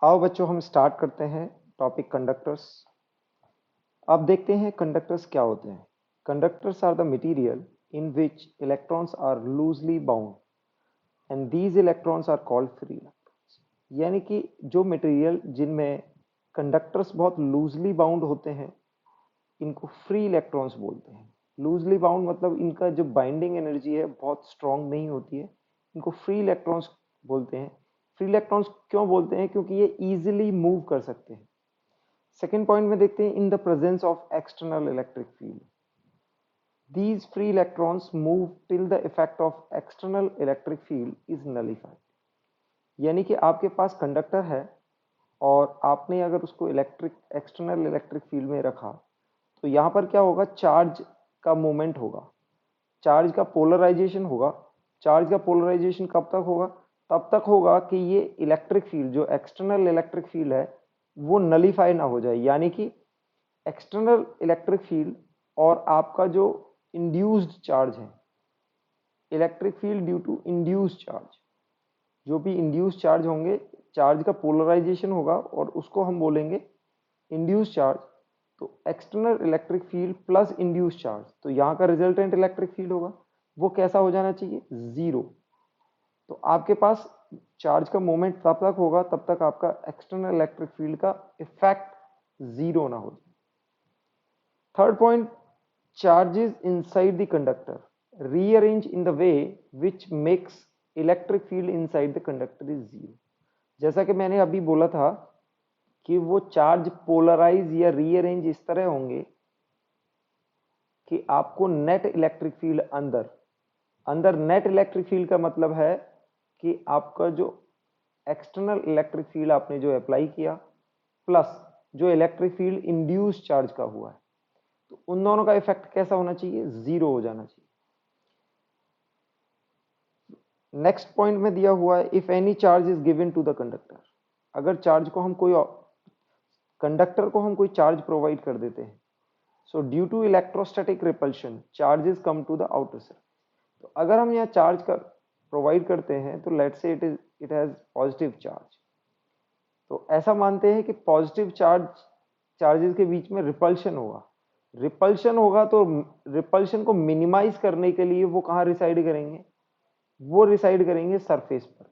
आओ बच्चों हम स्टार्ट करते हैं टॉपिक कंडक्टर्स। अब देखते हैं कंडक्टर्स क्या होते हैं। Conductors are the material in which electrons are loosely bound and these electrons are called free electrons. यानी कि जो मटेरियल जिनमें कंडक्टर्स बहुत लूजली बाउंड होते हैं इनको फ्री इलेक्ट्रॉन्स बोलते हैं। लूजली बाउंड मतलब इनका जो बाइंडिंग एनर्जी है बहुत स्ट्रांग नहीं होती है, इनको फ्री इलेक्ट्रॉन्स बोलते हैं। फ्री इलेक्ट्रॉन्स क्यों बोलते हैं? क्योंकि ये इजीली मूव कर सकते हैं। सेकेंड पॉइंट में देखते हैं in the presence of external electric field these free electrons move till the effect of external electric field is nullified। यानी कि आपके पास कंडक्टर है और आपने अगर उसको एक्सटर्नल इलेक्ट्रिक फील्ड में रखा तो यहाँ पर क्या होगा, चार्ज का मूवमेंट होगा, चार्ज का पोलराइजेशन होगा। चार्ज का पोलराइजेशन कब तक होगा? तब तक होगा कि ये इलेक्ट्रिक फील्ड जो एक्सटर्नल इलेक्ट्रिक फील्ड है वो नलीफाई ना हो जाए। यानी कि एक्सटर्नल इलेक्ट्रिक फील्ड और आपका जो इंड्यूस्ड चार्ज है, electric field due to induced charge, जो भी इंड्यूस्ड चार्ज होंगे, चार्ज का पोलराइजेशन होगा और उसको हम बोलेंगे इंड्यूस्ड चार्ज। तो external electric field plus induced charge, तो यहाँ का रिजल्टेंट इलेक्ट्रिक फील्ड होगा वो कैसा हो जाना चाहिए? जीरो। तो आपके पास चार्ज का मोमेंट तब तक होगा तब तक आपका एक्सटर्नल इलेक्ट्रिक फील्ड का इफेक्ट जीरो ना हो जाए। Third point, charges inside the conductor rearrange in the way which makes electric field inside the conductor is zero। जैसा कि मैंने अभी बोला था कि वो चार्ज पोलराइज या रीअरेंज इस तरह होंगे कि आपको नेट इलेक्ट्रिक फील्ड अंदर अंदर नेट इलेक्ट्रिक फील्ड का मतलब है कि आपका जो एक्सटर्नल इलेक्ट्रिक फील्ड आपने जो अप्लाई किया प्लस जो इलेक्ट्रिक फील्ड इंड्यूस चार्ज का हुआ है, तो उन दोनों का इफेक्ट कैसा होना चाहिए? जीरो हो जाना चाहिए। नेक्स्ट पॉइंट में दिया हुआ है if any charge is given to the conductor. अगर चार्ज को हम कोई कंडक्टर को हम कोई चार्ज प्रोवाइड कर देते हैं, so due to electrostatic repulsion charges come to the outer surface. तो अगर हम यहाँ चार्ज कर प्रोवाइड करते हैं तो let's say it has positive charge, तो ऐसा मानते हैं कि पॉजिटिव चार्जेस के बीच में रिपल्शन होगा। रिपल्शन होगा तो रिपल्शन को मिनिमाइज करने के लिए वो कहाँ रिसाइड करेंगे? वो रिसाइड करेंगे सरफेस पर,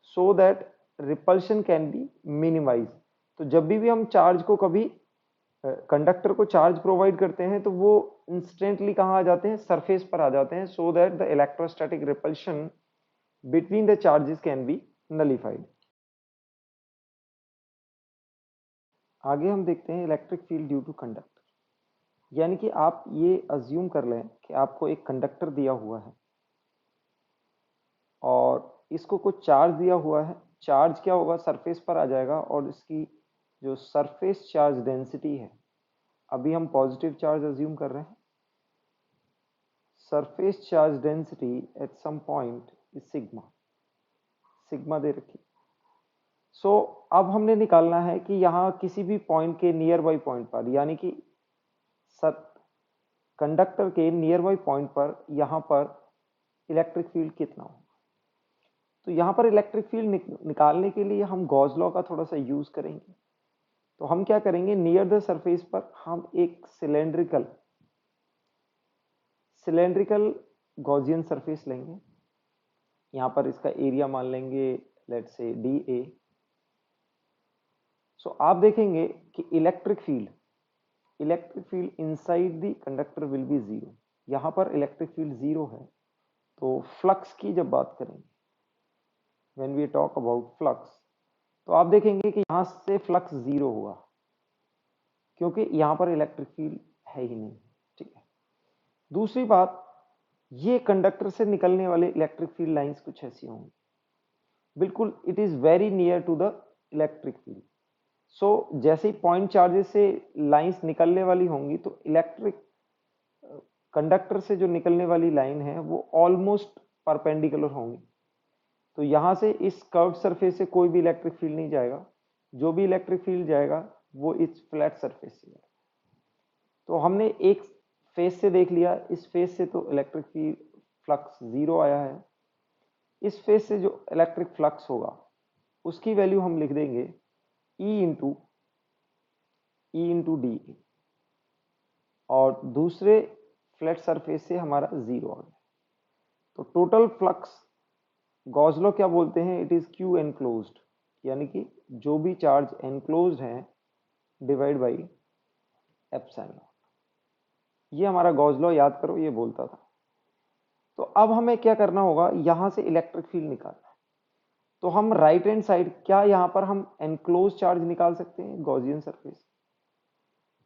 so that repulsion can be minimize. तो जब भी हम चार्ज को कभी कंडक्टर को चार्ज प्रोवाइड करते हैं तो वो इंस्टेंटली कहाँ आ जाते हैं? सरफेस पर आ जाते हैं, so that the electrostatic repulsion between the charges can be nullified. आगे हम देखते हैं electric field due to conductor. यानी कि आप ये अज्यूम कर लें कि आपको एक कंडक्टर दिया हुआ है और इसको कुछ चार्ज दिया हुआ है। चार्ज क्या होगा? सरफेस पर आ जाएगा और इसकी जो सरफेस चार्ज डेंसिटी है, अभी हम पॉजिटिव चार्ज अज्यूम कर रहे हैं, surface charge density at some point is sigma, sigma दे रखी। सो अब हमने निकालना है कि यहाँ किसी भी पॉइंट के नियर बाई पॉइंट पर, यानी कि कंडक्टर के नियर बाई पॉइंट पर यहाँ पर इलेक्ट्रिक फील्ड कितना हो। तो यहाँ पर इलेक्ट्रिक फील्ड निकालने के लिए हम गॉस लॉ का थोड़ा सा यूज करेंगे। तो हम क्या करेंगे, नियर द सरफेस पर हम एक सिलेंड्रिकल गॉसियन सरफेस लेंगे। यहाँ पर इसका एरिया मान लेंगे लेट्स से डी ए। सो आप देखेंगे कि electric field inside the conductor will be zero. यहाँ पर इलेक्ट्रिक फील्ड जीरो है, तो फ्लक्स की जब बात करेंगे, when we talk about flux, तो आप देखेंगे कि यहाँ से फ्लक्स जीरो हुआ क्योंकि यहाँ पर इलेक्ट्रिक फील्ड है ही नहीं। ठीक है। दूसरी बात, ये कंडक्टर से निकलने वाले इलेक्ट्रिक फील्ड लाइंस कुछ ऐसी होंगी, बिल्कुल it is very near to the electric field. So जैसे ही पॉइंट चार्जेस से लाइंस निकलने वाली होंगी तो इलेक्ट्रिक कंडक्टर से जो निकलने वाली लाइन है वो ऑलमोस्ट परपेंडिकुलर होंगी। तो यहाँ से इस कर्व सरफेस से कोई भी इलेक्ट्रिक फील्ड नहीं जाएगा, जो भी इलेक्ट्रिक फील्ड जाएगा वो इस फ्लैट सरफेस से जाएगा। तो हमने एक फेस से देख लिया, इस फेस से तो इलेक्ट्रिक फील्ड फ्लक्स जीरो आया है। इस फेस से जो इलेक्ट्रिक फ्लक्स होगा उसकी वैल्यू हम लिख देंगे ई इंटू डी ए, और दूसरे फ्लैट सरफेस से हमारा जीरो आ गया। तो टोटल फ्लक्स गॉस लॉ क्या बोलते हैं, इट इज क्यू एनक्लोज्ड, यानी कि जो भी चार्ज एनक्लोज्ड है डिवाइड बाई एप्सिलॉन नॉट। ये हमारा गॉस लॉ याद करो, ये बोलता था। तो अब हमें क्या करना होगा, यहां से इलेक्ट्रिक फील्ड निकालना है। तो हम राइट हैंड साइड, क्या यहां पर हम एनक्लोज चार्ज निकाल सकते हैं गॉसियन सरफेस?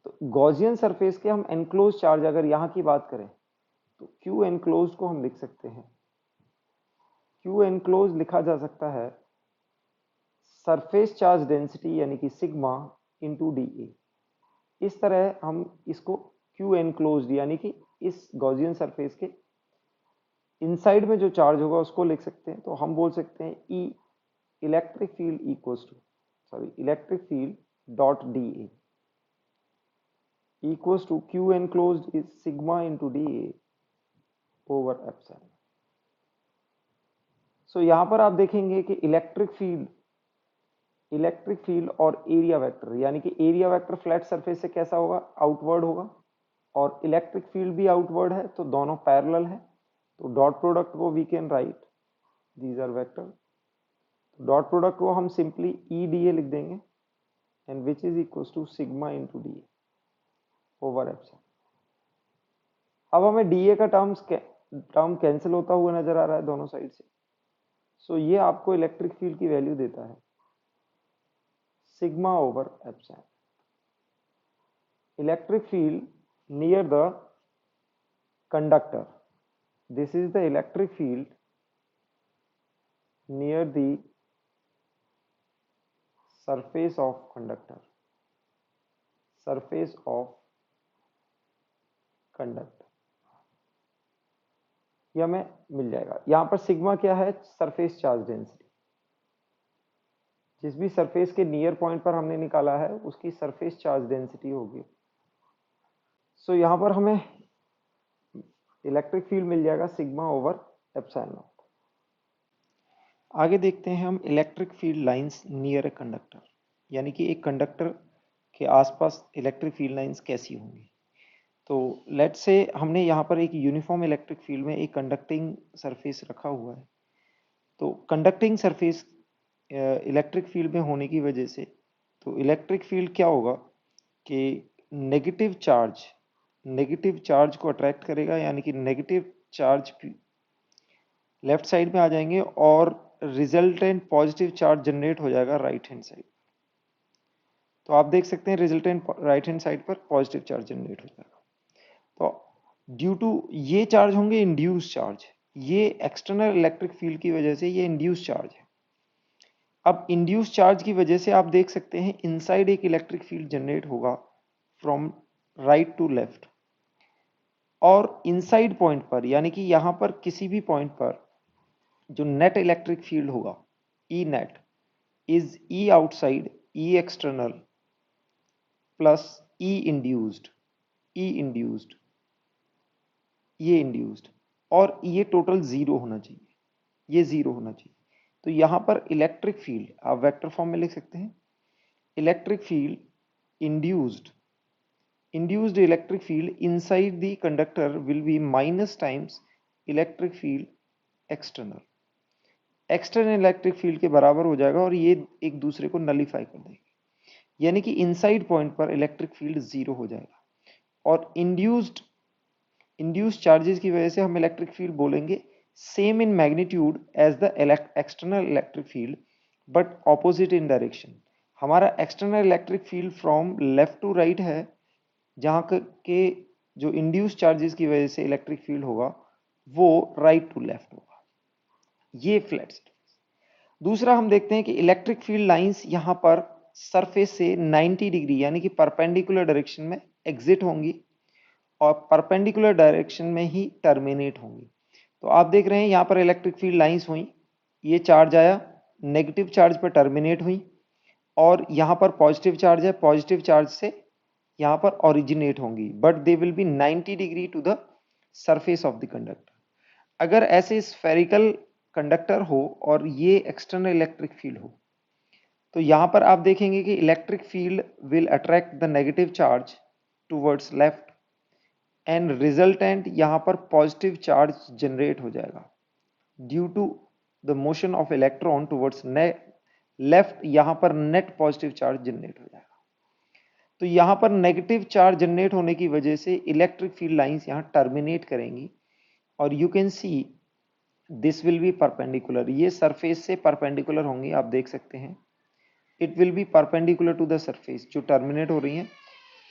तो गॉसियन सरफेस के हम एनक्लोज चार्ज अगर यहां की बात करें तो क्यू एनक्लोज को हम लिख सकते हैं, क्यू एनक्लोज लिखा जा सकता है सरफेस चार्ज डेंसिटी यानी कि सिग्मा इंटू डी ए। इस तरह हम इसको क्यू एनक्लोज यानी कि इस गॉसियन सरफेस के इनसाइड में जो चार्ज होगा उसको लिख सकते हैं। तो हम बोल सकते हैं E electric field equals to, sorry, electric field dot D A equals to q enclosed is sigma into dA over epsilon. So यहां पर आप देखेंगे कि इलेक्ट्रिक फील्ड और एरिया वेक्टर, यानी कि एरिया वेक्टर फ्लैट सरफेस से कैसा होगा, आउटवर्ड होगा, और इलेक्ट्रिक फील्ड भी आउटवर्ड है, तो दोनों पैरेलल है। तो डॉट प्रोडक्ट को we can write, these are vector, dot product को हम सिंपली ई डी ए लिख देंगे, and which is equals to sigma into D A over epsilon. अब हमें डीए का टर्म कैंसिल होता हुआ नजर आ रहा है दोनों साइड से। सो ये आपको इलेक्ट्रिक फील्ड की वैल्यू देता है sigma over epsilon. Electric field near the conductor, this is the electric field near the surface of conductor, surface of conductor, यह हमें मिल जाएगा। यहां पर सिग्मा क्या है, सरफेस चार्ज डेंसिटी, जिस भी सरफेस के नियर पॉइंट पर हमने निकाला है उसकी सरफेस चार्ज डेंसिटी होगी। सो यहां पर हमें इलेक्ट्रिक फील्ड मिल जाएगा सिग्मा ओवर एप्सिलॉन नॉट। आगे देखते हैं हम electric field lines near a conductor, यानी कि एक कंडक्टर के आसपास इलेक्ट्रिक फील्ड लाइंस कैसी होंगी। तो लेट्स से हमने यहाँ पर एक यूनिफॉर्म इलेक्ट्रिक फील्ड में एक कंडक्टिंग सरफेस रखा हुआ है। तो कंडक्टिंग सरफेस इलेक्ट्रिक फील्ड में होने की वजह से, तो इलेक्ट्रिक फील्ड क्या होगा कि नेगेटिव चार्ज को अट्रैक्ट करेगा, यानी कि नेगेटिव चार्ज लेफ्ट साइड में आ जाएंगे और रिजल्टेंट पॉजिटिव चार्ज जनरेट हो जाएगा राइट हैंड साइड। तो आप देख सकते हैं रिजल्टेंट राइट हैंड साइड पर पॉजिटिव चार्ज जनरेट हो जाएगा। तो ड्यू टू ये चार्ज होंगे इंड्यूस चार्ज, ये एक्सटर्नल इलेक्ट्रिक फील्ड की वजह से ये इंड्यूस चार्ज है। अब इंड्यूस चार्ज की वजह से आप देख सकते हैं इनसाइड एक इलेक्ट्रिक फील्ड जनरेट होगा फ्रॉम राइट टू लेफ्ट, और इनसाइड पॉइंट पर, यानी कि यहां पर किसी भी पॉइंट पर जो नेट इलेक्ट्रिक फील्ड होगा E net is E outside E external plus E induced, ये इंड्यूस्ड, और ये टोटल जीरो होना चाहिए, ये जीरो होना चाहिए। तो यहां पर इलेक्ट्रिक फील्ड आप वेक्टर फॉर्म में लिख सकते हैं, electric field induced electric field inside the conductor will be minus times electric field external electric field के बराबर हो जाएगा, और ये एक दूसरे को नलीफाई कर देंगे, यानी कि इनसाइड पॉइंट पर इलेक्ट्रिक फील्ड जीरो हो जाएगा। और इंड्यूस्ड चार्जेस की वजह से हम इलेक्ट्रिक फील्ड बोलेंगे same in magnitude as the external electric field but opposite in direction. हमारा external electric field from left to right है, जहां के जो इंड्यूस चार्जेस की वजह से इलेक्ट्रिक फील्ड होगा वो राइट टू लेफ्ट होगा, ये फ्लैट सरफेस। दूसरा हम देखते हैं कि इलेक्ट्रिक फील्ड लाइंस यहां पर सरफेस से 90 डिग्री यानी कि परपेंडिकुलर डायरेक्शन में एग्जिट होंगी और परपेंडिकुलर डायरेक्शन में ही टर्मिनेट होंगी। तो आप देख रहे हैं यहां पर इलेक्ट्रिक फील्ड लाइंस हुई, ये चार्ज आया, नेगेटिव चार्ज पर टर्मिनेट हुई, और यहां पर पॉजिटिव चार्ज है, पॉजिटिव चार्ज से यहां पर ओरिजिनेट होंगी, but they will be 90 degree to the surface of the conductor. अगर ऐसे स्फेरिकल कंडक्टर हो और ये एक्सटर्नल इलेक्ट्रिक फील्ड हो, तो यहाँ पर आप देखेंगे कि electric field will attract the negative charge towards left and resultant यहाँ पर पॉजिटिव चार्ज जनरेट हो जाएगा due to the motion of electron towards left, यहाँ पर नेट पॉजिटिव चार्ज जनरेट हो जाएगा। तो यहाँ पर नेगेटिव चार्ज जनरेट होने की वजह से इलेक्ट्रिक फील्ड लाइंस यहाँ टर्मिनेट करेंगी और you can see this will be perpendicular, ये सरफेस से परपेंडिकुलर होंगी, आप देख सकते हैं it will be perpendicular to the surface जो टर्मिनेट हो रही हैं,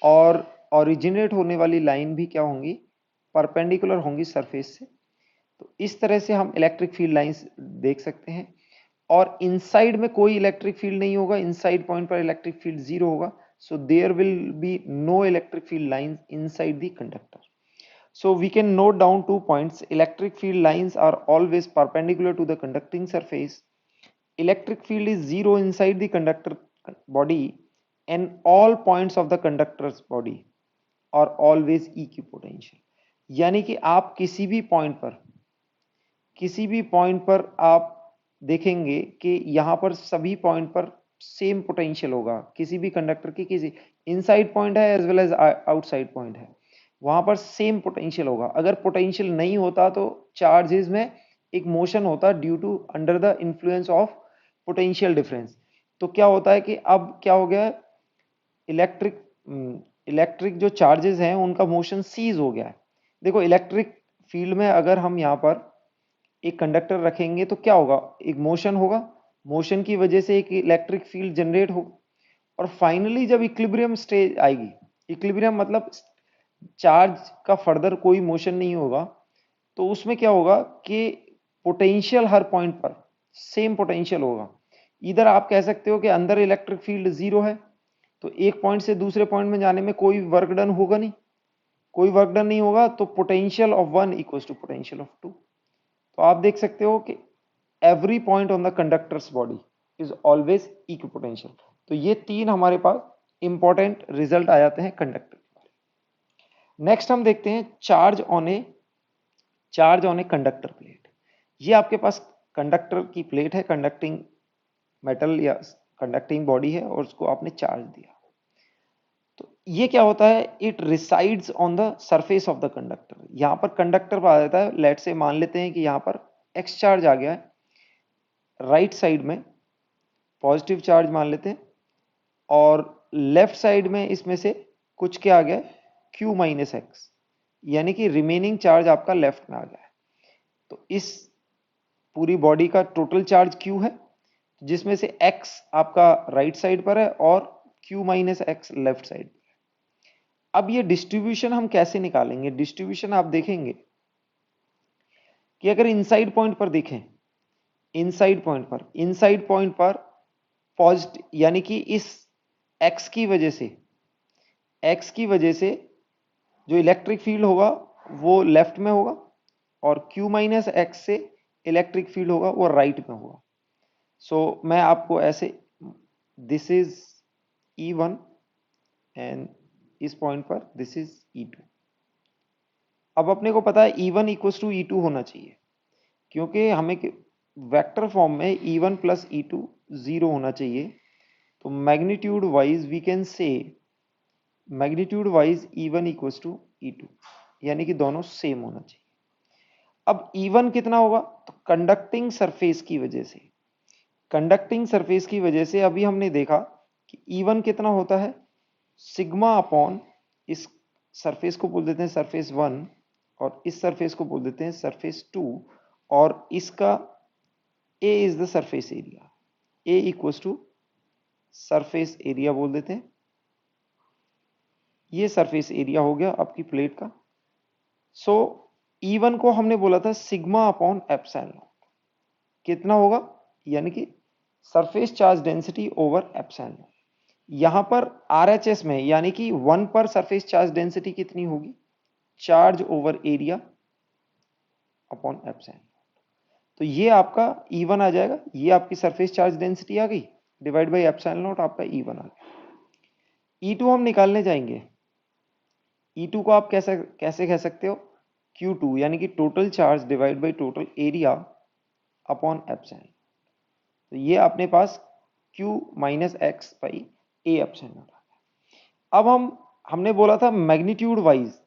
और ओरिजिनेट होने वाली लाइन भी क्या होंगी, परपेंडिकुलर होंगी सरफेस से। तो इस तरह से हम इलेक्ट्रिक फील्ड लाइंस देख सकते हैं। और इनसाइड में कोई इलेक्ट्रिक फील्ड नहीं होगा, इनसाइड पॉइंट पर इलेक्ट्रिक फील्ड जीरो होगा, so there will be no electric field lines inside the conductor. So we can note down 2 points. Electric field lines are always perpendicular to the conducting surface. Electric field is zero inside the conductor body and all points of the conductor's body are always equipotential. यानी कि आप किसी भी point पर आप देखेंगे कि यहाँ पर सभी पॉइंट पर सेम पोटेंशियल होगा, किसी भी कंडक्टर की, किसी इनसाइड पॉइंट है as well as outside point है, वहां पर सेम पोटेंशियल होगा। अगर पोटेंशियल नहीं होता तो चार्जेस में एक मोशन होता due to under the influence of potential difference. तो क्या होता है कि अब क्या हो गया, इलेक्ट्रिक जो चार्जेस हैं उनका मोशन सीज हो गया है। देखो इलेक्ट्रिक फील्ड में अगर हम यहाँ पर एक कंडक्टर रखेंगे तो क्या होगा, एक मोशन होगा, मोशन की वजह से एक इलेक्ट्रिक फील्ड जनरेट होगा, और फाइनली जब इक्विलिब्रियम स्टेज आएगी, इक्विलिब्रियम मतलब चार्ज का फर्दर कोई मोशन नहीं होगा, तो उसमें क्या होगा कि पोटेंशियल हर पॉइंट पर सेम पोटेंशियल होगा। इधर आप कह सकते हो कि अंदर इलेक्ट्रिक फील्ड जीरो है, तो एक पॉइंट से दूसरे पॉइंट में जाने में कोई वर्क डन होगा नहीं, कोई वर्क डन नहीं होगा, तो potential of one equals to potential of two. तो आप देख सकते हो कि every point on the conductor's body is always equipotensial। तो ये तीन हमारे पास इंपॉर्टेंट रिजल्ट आ जाते हैं कंडक्टर के बारे में। नेक्स्ट हम देखते हैं charge on a conductor plate. ये आपके पास कंडक्टर की प्लेट है, कंडक्टिंग मेटल या कंडक्टिंग बॉडी है, और उसको आपने चार्ज दिया। तो ये क्या होता है, it resides on the surface of the conductor. यहाँ पर कंडक्टर पर आ जाता है, लेट से मान लेते हैं कि यहाँ पर एक्स चार्ज आ गया है, राइट साइड में पॉजिटिव चार्ज मान लेते हैं, और लेफ्ट साइड में इसमें से कुछ क्या आ गया, Q माइनस एक्स, यानी कि रिमेनिंग चार्ज आपका लेफ्ट में आ गया है। तो इस पूरी बॉडी का टोटल चार्ज Q है, जिसमें से x आपका राइट साइड पर है और Q minus x left side पर है। अब ये डिस्ट्रीब्यूशन हम कैसे निकालेंगे, डिस्ट्रीब्यूशन आप देखेंगे कि अगर इनसाइड पॉइंट पर देखें, इनसाइड पॉइंट पर पॉजिटिव, यानी कि इस x की वजह से जो इलेक्ट्रिक फील्ड होगा वो लेफ्ट में होगा, और Q माइनस एक्स से इलेक्ट्रिक फील्ड होगा वो राइट में होगा। सो मैं आपको ऐसे, दिस इज E1 एंड इस पॉइंट पर दिस इज E2। अब अपने को पता है E1 इक्वल्स टू E2 होना चाहिए, क्योंकि हमें वेक्टर फॉर्म में E1 प्लस E2 जीरो होना चाहिए। तो magnitude wise we can say magnitude wise E1 equals to E2, यानी कि दोनों सेम होना चाहिए। अब E1 कितना होगा, तो कंडक्टिंग सरफेस की वजह से अभी हमने देखा कि E1 कितना होता है, सिग्मा अपॉन इस सरफेस को बोल देते हैं सरफेस 1, और इस सरफेस को बोल देते हैं सरफेस 2, और इसका A is the surface area, A equals to surface area बोल देते हैं। ये सरफेस एरिया हो गया आपकी प्लेट का। सो E1 को हमने बोला था सिग्मा अपॉन एप्सिलॉन नॉट, कितना होगा, यानी कि surface charge density over epsilon not. यहां पर RHS में यानी कि 1 पर सरफेस चार्ज डेंसिटी कितनी होगी, charge over area upon epsilon. तो ये आपका E1 आ जाएगा, ये आपकी सरफेस चार्ज डेंसिटी आ गई, डिवाइड बाई एप्सिलॉन नॉट आपका E1 आ गया। E2 हम निकालने जाएंगे, E2 को आप कैसे कह सकते हो, Q2 यानी कि total charge divide by total area upon epsilon. तो ये अपने पास Q minus x by A epsilon not. अब हमने बोला था magnitude wise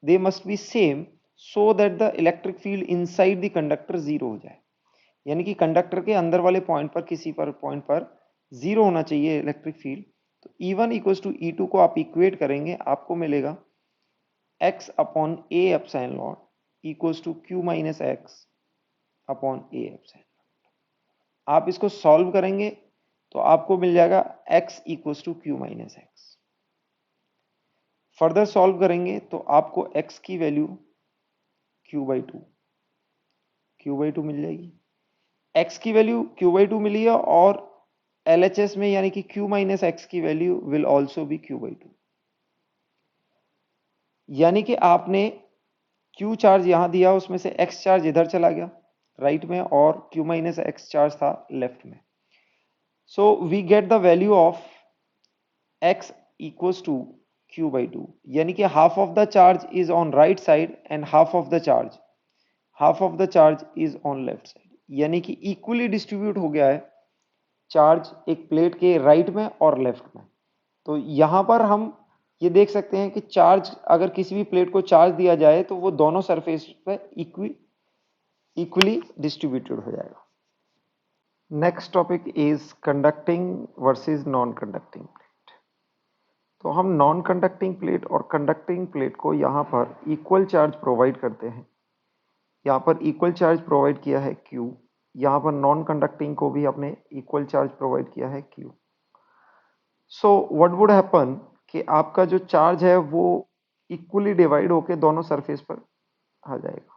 they must be same so that the electric field inside the conductor zero हो जाए, यानी कि कंडक्टर के अंदर वाले पॉइंट पर किसी पर पॉइंट पर जीरो होना चाहिए इलेक्ट्रिक फील्ड। तो E1 इक्वल्स टू E2 को आप इक्वेट करेंगे, आपको मिलेगा x upon A epsilon not equals to Q minus x upon A epsilon. आप इसको सॉल्व करेंगे तो आपको मिल जाएगा x equals to Q minus x. Further solve करेंगे तो आपको x की वैल्यू Q/2 मिल जाएगी। x की वैल्यू Q/2 मिली है और LHS में यानी कि Q माइनस एक्स की value will also be Q/2, यानी कि आपने Q चार्ज यहां दिया, उसमें से X चार्ज इधर चला गया राइट में और Q माइनस एक्स चार्ज था लेफ्ट में। So we get the value of X equals to Q/2, यानी कि half of the charge is on right side and half of the charge is on left side, यानी कि equally distribute हो गया है charge एक plate के right में और लेफ्ट में। तो यहां पर हम ये देख सकते हैं कि चार्ज अगर किसी भी प्लेट को चार्ज दिया जाए तो वो दोनों सरफेस पे इक्वली डिस्ट्रीब्यूटेड हो जाएगा। Next topic is conducting versus non conducting plate. तो हम नॉन कंडक्टिंग प्लेट और कंडक्टिंग प्लेट को यहाँ पर इक्वल चार्ज प्रोवाइड करते हैं। यहाँ पर इक्वल चार्ज प्रोवाइड किया है Q, यहाँ पर नॉन कंडक्टिंग को भी अपने इक्वल चार्ज प्रोवाइड किया है Q। So what would happen कि आपका जो चार्ज है वो इक्वली डिवाइड होके दोनों सरफेस पर आ जाएगा।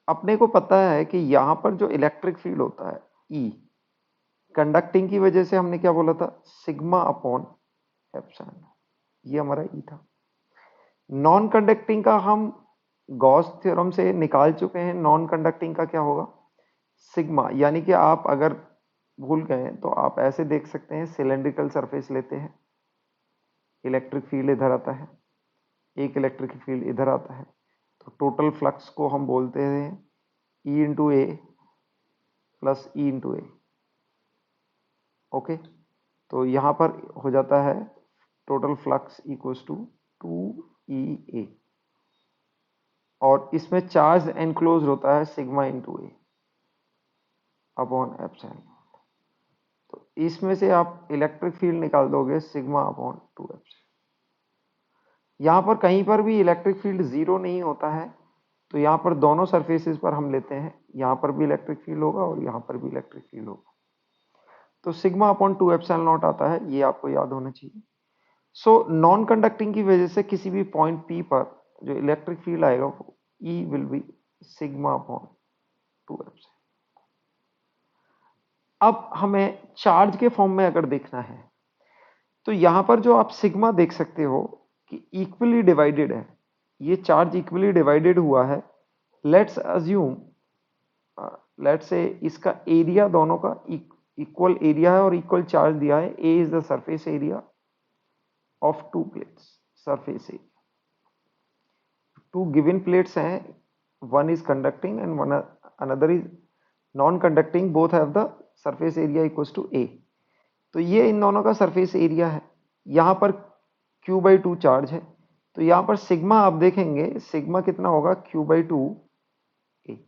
अपने को पता है कि यहाँ पर जो इलेक्ट्रिक फील्ड होता है E, कंडक्टिंग की वजह से हमने क्या बोला था, सिग्मा अपॉन एप्सिलॉन, ये हमारा E था। नॉन कंडक्टिंग का हम गॉस थ्योरम से निकाल चुके हैं, नॉन कंडक्टिंग का क्या होगा, सिग्मा, यानी कि आप अगर भूल गए तो आप ऐसे देख सकते हैं, सिलेंड्रिकल सरफेस लेते हैं, इलेक्ट्रिक फील्ड इधर आता है, एक इलेक्ट्रिक फील्ड इधर आता है, तो टोटल फ्लक्स को हम बोलते हैं E इंटू ए प्लस E इंटू ए। ओके, तो यहाँ पर हो जाता है total flux equals to 2EA और इसमें चार्ज एनक्लोज होता है सिग्मा इंटू ए अपॉन एप्सिलॉन। तो इसमें से आप इलेक्ट्रिक फील्ड निकाल दोगे सिग्मा अपॉन 2 एप्सिलॉन। यहाँ पर कहीं पर भी इलेक्ट्रिक फील्ड जीरो नहीं होता है, तो यहाँ पर दोनों सरफेसेस पर हम लेते हैं, यहाँ पर भी इलेक्ट्रिक फील्ड होगा और यहाँ पर भी इलेक्ट्रिक फील्ड होगा, तो सिग्मा अपॉन 2 एप्सिलॉन नॉट आता है, ये आपको याद होना चाहिए। सो नॉन कंडक्टिंग की वजह से किसी भी पॉइंट P पर जो इलेक्ट्रिक फील्ड आएगा वो E will be sigma upon 2 epsilon. अब हमें चार्ज के फॉर्म में अगर देखना है तो यहां पर जो आप सिग्मा देख सकते हो कि इक्वली डिवाइडेड है, ये चार्ज इक्वली डिवाइडेड हुआ है। लेट्स अज्यूम, लेट्स से इसका एरिया दोनों का इक्वल एरिया है और इक्वल चार्ज दिया है। A is the surface area of two plates, surface area, two given plates हैं, one is conducting and one another is non conducting, both have the surface area equals to A. तो ये इन दोनों का surface area है, यहाँ पर Q/2 charge है, तो यहाँ पर सिग्मा आप देखेंगे, सिग्मा कितना होगा Q/2 ए,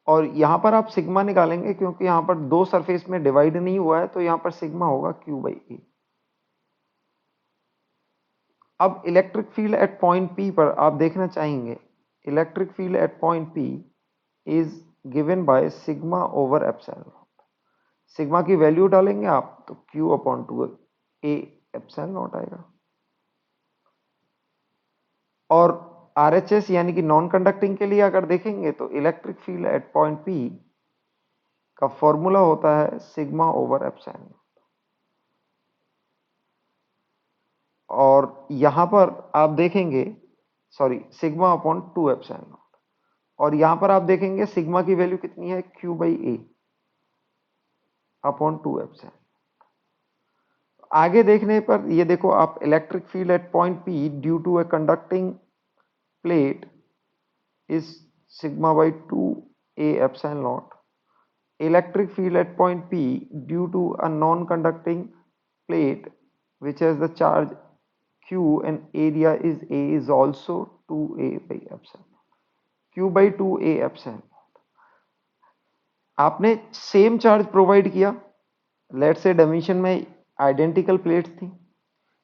और यहाँ पर आप सिग्मा निकालेंगे क्योंकि यहाँ पर दो सरफेस में डिवाइड नहीं हुआ है, तो यहाँ पर सिग्मा होगा Q/A। अब electric field at point P पर आप देखना चाहेंगे, electric field at point P is given by sigma over epsilon. Sigma की वैल्यू डालेंगे आप तो Q/2A एप्सिलॉन नॉट आएगा, और RHS यानी कि नॉन कंडक्टिंग के लिए अगर देखेंगे तो electric field at point P का फॉर्मूला होता है सिग्मा ओवर एप्सिलॉन, और यहां पर आप देखेंगे, sorry, sigma upon 2 epsilon not, और यहां पर आप देखेंगे सिग्मा की वैल्यू कितनी है Q/A अपॉन 2 एप्सिलॉन। आगे देखने पर ये देखो आप, electric field at point P due to a conducting plate is sigma by 2A epsilon not. electric field at point P due to a non-conducting plate which has the charge Q and area is A is also 2A by epsilon. Q by 2A epsilon. आपने same charge provide किया, late से dimension में identical plates थी,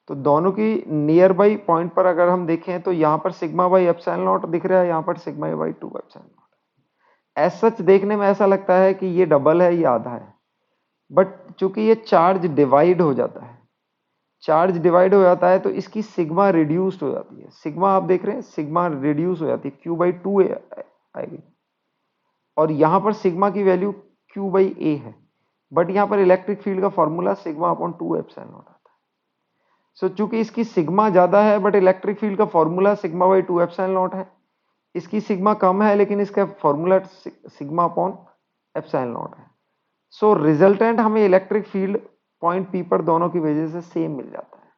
तो दोनों की near by point पर अगर हम देखें तो यहाँ पर सिग्मा बाई एप्सिलॉन नॉट दिख रहा है, यहाँ पर sigma by 2 epsilon not. As such देखने में ऐसा लगता है कि ये डबल है, ये आधा है, बट चूंकि ये चार्ज डिवाइड हो जाता है, चार्ज डिवाइड हो जाता है तो इसकी सिग्मा रिड्यूस्ड हो जाती है। सिग्मा आप देख रहे हैं, सिग्मा रिड्यूस हो जाती है, क्यू बाई 2 आएगी, और यहां पर सिग्मा की वैल्यू क्यू बाई ए है, बट यहां पर इलेक्ट्रिक फील्ड का formula sigma upon 2 epsilon not आता है। सो चूंकि इसकी सिग्मा ज्यादा है बट इलेक्ट्रिक फील्ड का formula sigma by 2 epsilon not है, इसकी सिग्मा कम है लेकिन इसका formula sigma upon epsilon not है। सो रिजल्टेंट हमें इलेक्ट्रिक फील्ड पॉइंट पी पर दोनों की वजह से सेम मिल जाता है।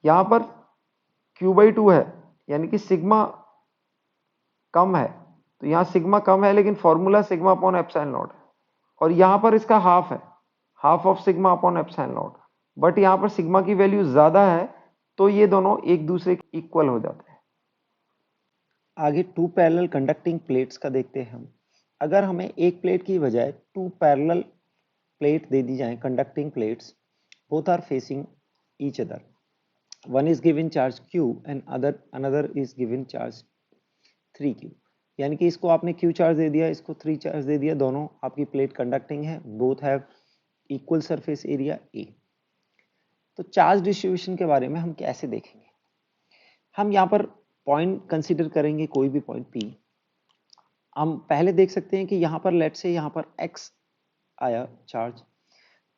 यहां पर क्यू बाई 2 है यानी कि सिग्मा कम है, तो यहां सिग्मा कम है लेकिन formula sigma upon epsilon not है, और यहां पर इसका हाफ है, half of sigma upon epsilon not, but यहां पर सिग्मा की वैल्यू ज्यादा है तो ये दोनों एक दूसरे के इक्वल हो जाते हैं। आगे टू पैरेलल कंडक्टिंग प्लेट्स का देखते हैं हम। अगर हमें एक प्लेट की बजाय टू पैरेलल प्लेट दे दी जाए conducting plates, both are facing each other, one is given charge q and another is given charge 3q, यानी कि इसको आपने q चार्ज दे दिया, इसको 3 चार्ज दे दिया, दोनों आपकी प्लेट कंडक्टिंग है, both have equal surface area a। तो चार्ज डिस्ट्रीब्यूशन के बारे में हम कैसे देखेंगे? हम यहाँ पर पॉइंट कंसीडर करेंगे, कोई भी पॉइंट P। हम पहले देख सकते हैं कि यहाँ पर लेट से यहाँ पर x आया चार्ज,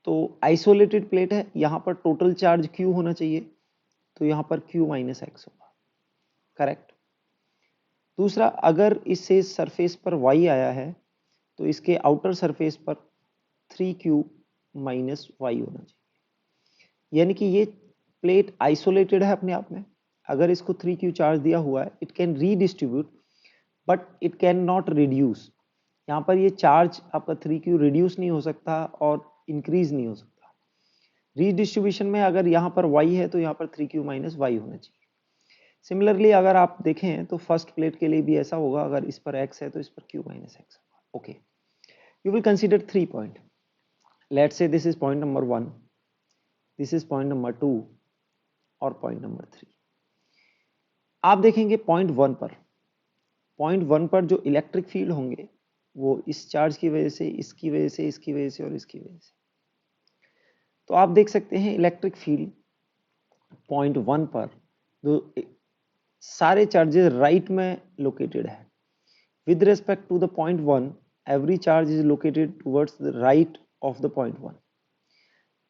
तो आइसोलेटेड प्लेट है, यहाँ पर टोटल चार्ज q होना चाहिए, तो यहाँ पर q माइनस एक्स होगा, करेक्ट। दूसरा, अगर इससे सरफेस पर y आया है तो इसके आउटर सरफेस पर 3q माइनस वाई होना चाहिए, यानी कि ये प्लेट आइसोलेटेड है अपने आप में। अगर इसको 3q चार्ज दिया हुआ है, it can redistribute but it can not reduce. यहाँ पर ये चार्ज आपका 3q रिड्यूस नहीं हो सकता और इंक्रीज नहीं हो सकता। रीडिस्ट्रीब्यूशन में अगर यहाँ पर y है तो यहाँ पर 3q माइनस वाई होना चाहिए। सिमिलरली अगर आप देखें तो फर्स्ट प्लेट के लिए भी ऐसा होगा, अगर इस पर x है तो इस पर q माइनस एक्स होगा। Okay, you will consider 3 point. Let's say this is point number 1, this is point number 2 और पॉइंट नंबर 3। आप देखेंगे पॉइंट 1 पर जो इलेक्ट्रिक फील्ड होंगे वो इस चार्ज की वजह से, इसकी वजह से, इसकी वजह से और इसकी वजह से। तो आप देख सकते हैं इलेक्ट्रिक फील्ड पॉइंट 1 पर जो सारे चार्जेस राइट में लोकेटेड है। With respect to the point 1, every charge is located towards the right of the point 1।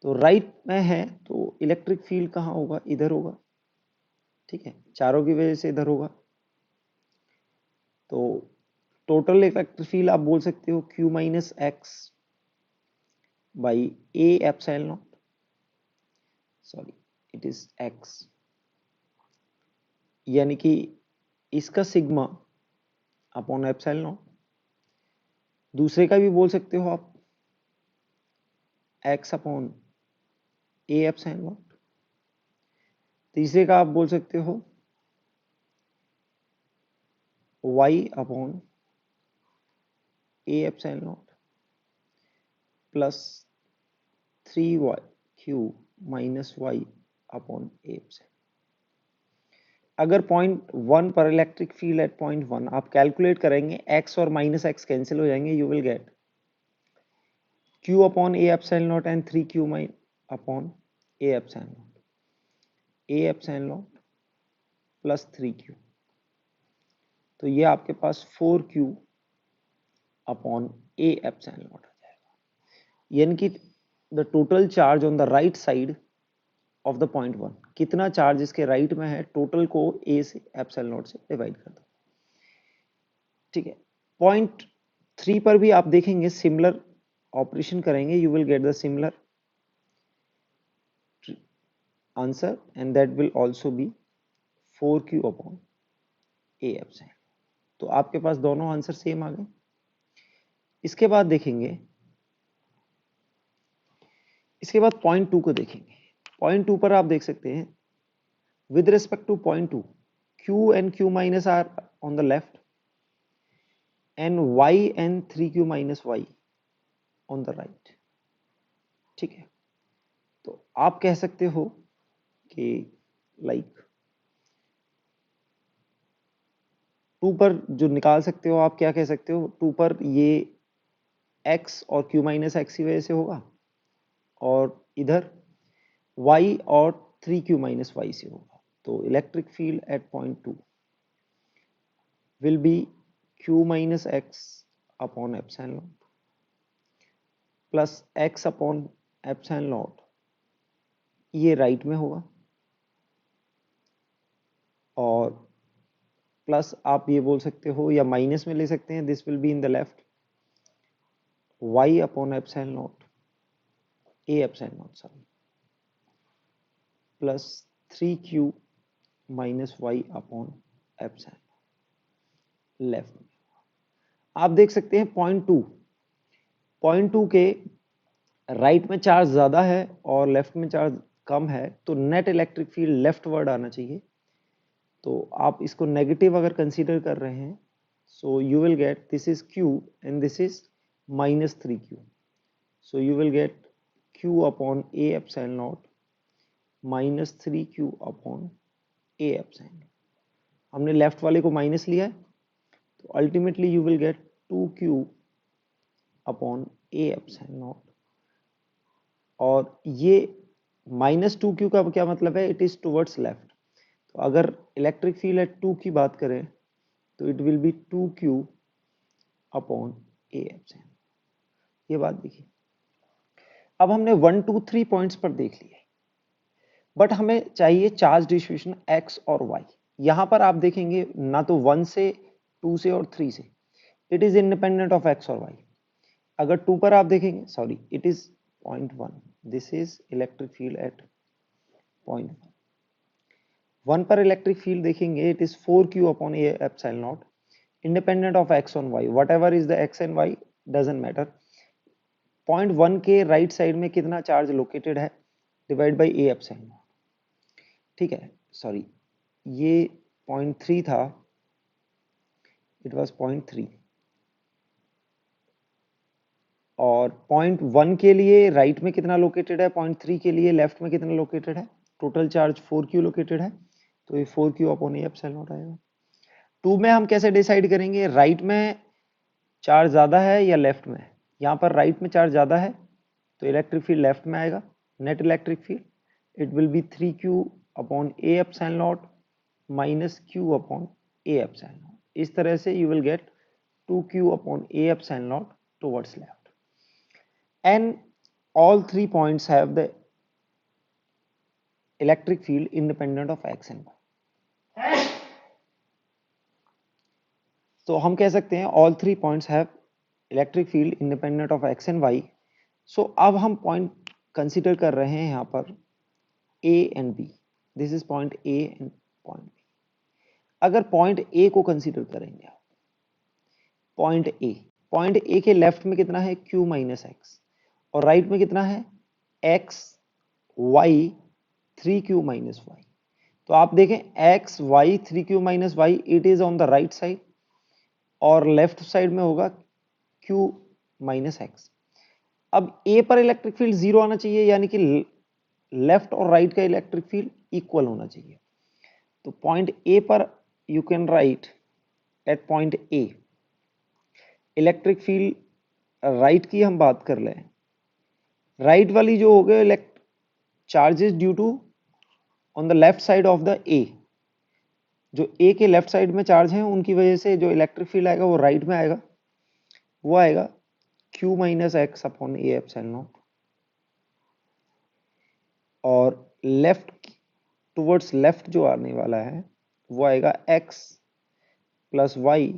तो राइट में है तो इलेक्ट्रिक फील्ड कहाँ होगा? इधर होगा, ठीक है, चारों की वजह से इधर होगा। तो टोटल इलेक्ट्रिक फील्ड आप बोल सकते हो q minus x by A epsilon not, sorry it is x, यानी कि इसका सिग्मा अपॉन एप्सिलॉन नॉट। दूसरे का भी बोल सकते हो आप x upon A epsilon not. तीसरे का आप बोल सकते हो y upon A epsilon not plus 3q minus y upon A epsilon. अगर पॉइंट 1 पर इलेक्ट्रिक फील्ड एट पॉइंट 1 आप कैलकुलेट करेंगे, x और माइनस एक्स कैंसिल हो जाएंगे, you will get q upon A epsilon not and 3q mine upon A epsilon not, A epsilon not plus 3q। तो ये आपके पास 4q upon A epsilon not हो जाएगा, यानी कि the total charge on the right side of the point 1, कितना charge इसके right में है, टोटल को a से एप्सिलॉन नॉट से डिवाइड कर दो, ठीक है। पॉइंट 3 पर भी आप देखेंगे सिमिलर ऑपरेशन करेंगे, you will get the similar answer and that will also be 4q upon A epsilon. तो आपके पास दोनों आंसर सेम आ गए। इसके बाद देखेंगे इसके बाद पॉइंट 2 को देखेंगे। पॉइंट 2 पर आप देख सकते हैं with respect to point 2, q and q minus are on the left and y and 3q minus y on the right। ठीक है, तो आप कह सकते हो कि लाइक 2 पर जो निकाल सकते हो आप क्या कह सकते हो, 2 पर ये x और q माइनस एक्स की वजह से होगा और इधर y और 3q माइनस वाई से होगा। तो electric field at point 2 will be q minus x upon epsilon naught plus x upon epsilon naught, ये राइट में होगा, और प्लस आप ये बोल सकते हो या माइनस में ले सकते हैं, this will be in the left, y upon epsilon naught a epsilon naught sorry plus 3q minus y upon epsilon left में। आप देख सकते हैं पॉइंट टू के राइट में चार्ज ज्यादा है और लेफ्ट में चार्ज कम है, तो net electric field left word आना चाहिए। तो आप इसको नेगेटिव अगर कंसीडर कर रहे हैं, so you will get this is q and this is minus 3q, so you will get q upon a epsilon not minus 3q upon a epsilon। हमने लेफ्ट वाले को माइनस लिया है, तो ultimately you will get 2q upon a epsilon not, और ये minus 2q का क्या मतलब है, इट इज टुवर्ड्स लेफ्ट। तो अगर इलेक्ट्रिक फील्ड एट 2 की बात करें तो it will B 2q upon a epsilon। ये बात देखिए, अब हमने 1 2 3 पॉइंट्स पर देख लिए, बट हमें चाहिए चार्ज डिस्ट्रीब्यूशन x और y। यहां पर आप देखेंगे ना तो 1 से 2 से और 3 से, it is independent of x और y। अगर 2 पर आप देखेंगे, sorry it is point 1, this is electric field at point 1 पर इलेक्ट्रिक फील्ड देखेंगे, it is 4q upon a epsilon not independent of x और y, what ever is the x and y doesn't matter. Point 1 के right side में कितना charge located है, divide by a epsilon not. ठीक है, sorry ये point 3 था, it was point 3, और पॉइंट 1 के लिए राइट में कितना लोकेटेड है, पॉइंट 3 के लिए लेफ्ट में कितना लोकेटेड है, टोटल चार्ज 4q लोकेटेड है, तो ये 4q upon a epsilon not आएगा। 2 में हम कैसे डिसाइड करेंगे, राइट में चार्ज ज्यादा है या लेफ्ट में। यहाँ पर राइट में चार्ज ज्यादा है तो इलेक्ट्रिक फील्ड लेफ्ट में आएगा, net electric field it will B 3q upon a epsilon not minus q upon a epsilon not. इस तरह से you will get 2q upon a epsilon not towards left, and all 3 points have the electric field independent of x and y। तो हम कह सकते हैं all 3 points have electric field independent of x and y। so अब हम point consider कर रहे हैं यहाँ पर a and b, this is point a and point b। अगर पॉइंट a को कंसीडर करेंगे आप, पॉइंट a के लेफ्ट में कितना है q माइनस एक्स, और राइट में कितना है x y 3q minus Y. तो आप देखें x y 3q minus y, it is on the right side, और लेफ्ट साइड में होगा q माइनस एक्स। अब a पर इलेक्ट्रिक फील्ड जीरो आना चाहिए, यानी कि लेफ्ट और राइट का इलेक्ट्रिक फील्ड इक्वल होना चाहिए। तो पॉइंट a पर you can write at point a electric field right की हम बात कर लें, राइट वाली जो हो गए charges due to on the left side of the a, जो a के लेफ्ट साइड में चार्ज हैं उनकी वजह से जो इलेक्ट्रिक फील्ड आएगा वो राइट में आएगा, वो आएगा q minus x upon a epsilon not, और लेफ्ट टुवर्ड्स लेफ्ट जो आने वाला है वो आएगा x plus y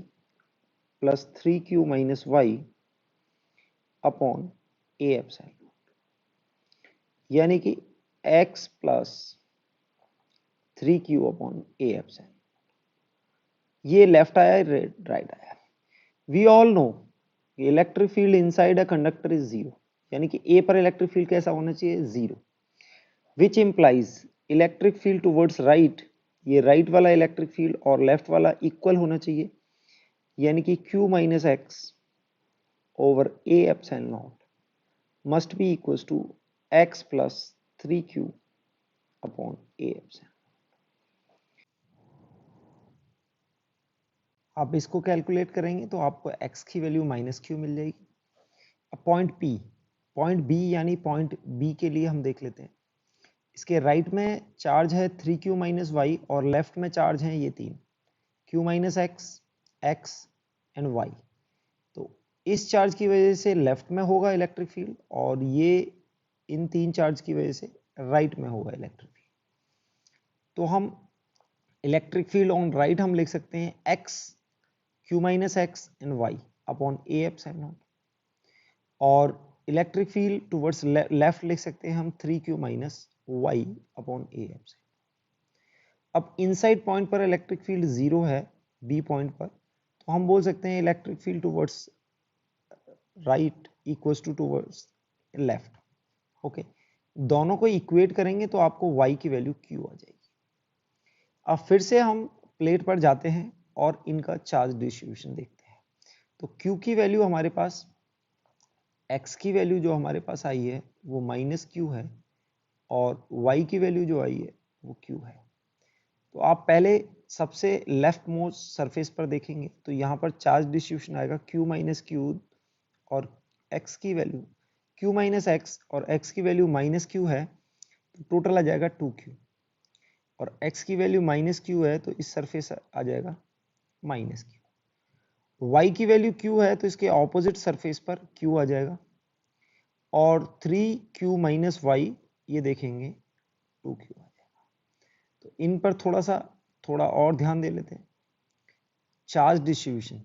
plus 3q minus y upon a epsilon not, यानी कि x plus 3q upon a epsilon। ये लेफ्ट आया, राइट आया। We all know electric field inside a conductor is zero. यानी कि ए पर इलेक्ट्रिक फील्ड कैसा होना चाहिए, 0, which implies electric field towards right, ये राइट वाला इलेक्ट्रिक फील्ड और लेफ्ट वाला इक्वल होना चाहिए, यानी कि q minus x over A epsilon not must be equals to x plus 3q upon A epsilon. आप इसको कैलकुलेट करेंगे तो आपको x की वैल्यू माइनस क्यू मिल जाएगी। अब पॉइंट बी यानी पॉइंट बी के लिए हम देख लेते हैं। इसके राइट में चार्ज है 3q माइनस वाई और लेफ्ट में चार्ज है ये 3 q minus x, x and y. तो इस चार्ज की वजह से लेफ्ट में होगा इलेक्ट्रिक फील्ड और ये इन 3 चार्ज की वजह से राइट में होगा इलेक्ट्रिक फील्ड। तो हम इलेक्ट्रिक फील्ड ऑन राइट हम लिख सकते हैं x q minus x and y upon A epsilon not, और इलेक्ट्रिक फील्ड टुवर्ड्स लेफ्ट लिख सकते हैं हम 3q minus y upon A epsilon. अब इनसाइड पॉइंट पर इलेक्ट्रिक फील्ड 0 है बी पॉइंट पर, तो हम बोल सकते हैं electric field towards right equals to towards left. Okay, दोनों को इक्वेट करेंगे तो आपको y की वैल्यू q आ जाएगी। अब फिर से हम प्लेट पर जाते हैं और इनका चार्ज डिस्ट्रीब्यूशन देखते हैं। तो q की वैल्यू हमारे पास, x की वैल्यू जो हमारे पास आई है वो माइनस क्यू है और y की वैल्यू जो आई है वो q है। तो आप पहले सबसे लेफ्ट मोस्ट सरफेस पर देखेंगे तो यहाँ पर चार्ज डिस्ट्रीब्यूशन आएगा q माइनस क्यू और x की वैल्यू q माइनस एक्स और x की वैल्यू माइनस क्यू है, तो टोटल आ जाएगा 2q, और x की वैल्यू माइनस क्यू है तो इस सरफेस आ जाएगा माइनस क्यू। y की वैल्यू q है तो इसके ऑपोजिट सरफेस पर q आ जाएगा, और 3q माइनस वाई ये देखेंगे 2q आ जाएगा। तो इन पर थोड़ा और ध्यान दे लेते हैं। चार्ज डिस्ट्रीब्यूशन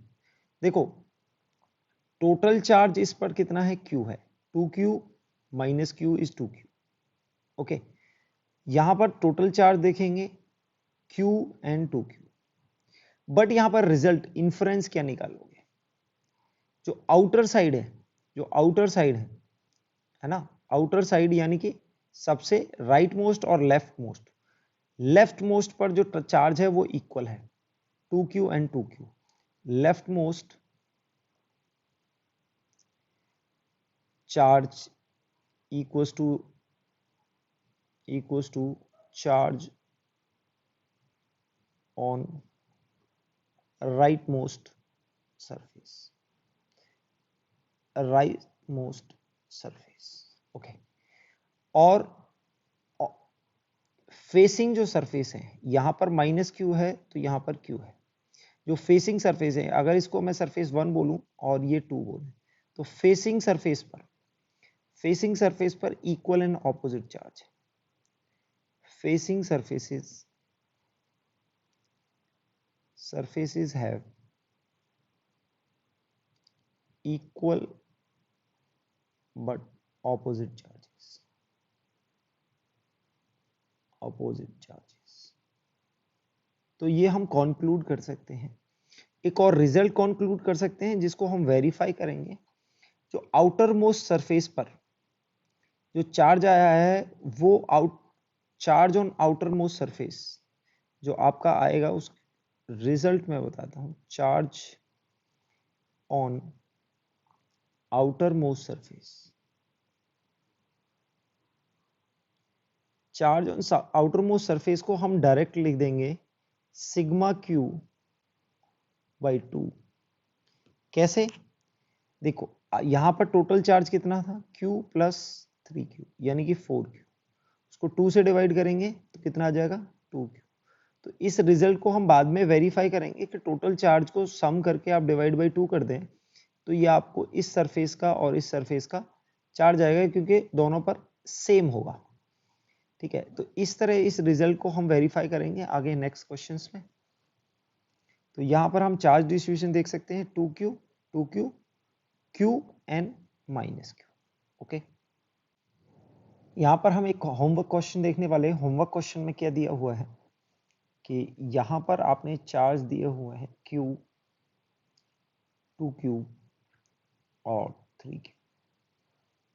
देखो, टोटल चार्ज इस पर कितना है, q है, 2q minus q is 2q। Okay, यहां पर टोटल चार्ज देखेंगे q एंड 2q, बट यहां पर रिजल्ट इन्फ्रेंस क्या निकालोगे, जो आउटर साइड है, जो आउटर साइड है ना, आउटर साइड यानी कि सबसे राइट मोस्ट और लेफ्ट मोस्ट पर जो चार्ज है वो इक्वल है 2q and 2q। Left most charge equals to charge on rightmost surface, okay. और फेसिंग जो सरफेस है यहां पर माइनस क्यू है तो यहां पर क्यू है। जो फेसिंग सरफेस है, अगर इसको मैं सरफेस 1 बोलूं और ये 2 बोलूं, तो फेसिंग सरफेस पर इक्वल एंड ऑपोजिट चार्ज है। Facing surfaces have equal but opposite charges, तो ये हम कंक्लूड कर सकते हैं। एक और रिजल्ट कंक्लूड कर सकते हैं जिसको हम वेरीफाई करेंगे। जो आउटर मोस्ट सरफेस पर जो चार्ज आया है वो charge on outer most surface जो आपका आएगा उस रिजल्ट में बताता हूं। Charge on outer most surface, charge on outer most surface को हम डायरेक्ट लिख देंगे सिग्मा क्यू बाई 2। कैसे, देखो यहां पर टोटल चार्ज कितना था, q प्लस 3q यानी कि 4q, उसको 2 से डिवाइड करेंगे तो कितना आ जाएगा 2q। तो इस रिजल्ट को हम बाद में वेरीफाई करेंगे कि टोटल चार्ज को सम करके आप डिवाइड बाई 2 कर दें तो ये आपको इस सरफेस का और इस सरफेस का चार्ज आएगा, क्योंकि दोनों पर सेम होगा। ठीक है, तो इस तरह इस रिजल्ट को हम वेरीफाई करेंगे आगे नेक्स्ट क्वेश्चंस में। तो यहां पर हम चार्ज डिस्ट्रीब्यूशन देख सकते हैं 2q, q and minus q। Okay, यहां पर हम एक होमवर्क क्वेश्चन देखने वाले हैं। होमवर्क क्वेश्चन में क्या दिया हुआ है कि यहां पर आपने चार्ज दिए हुए हैं q, 2q और 3q।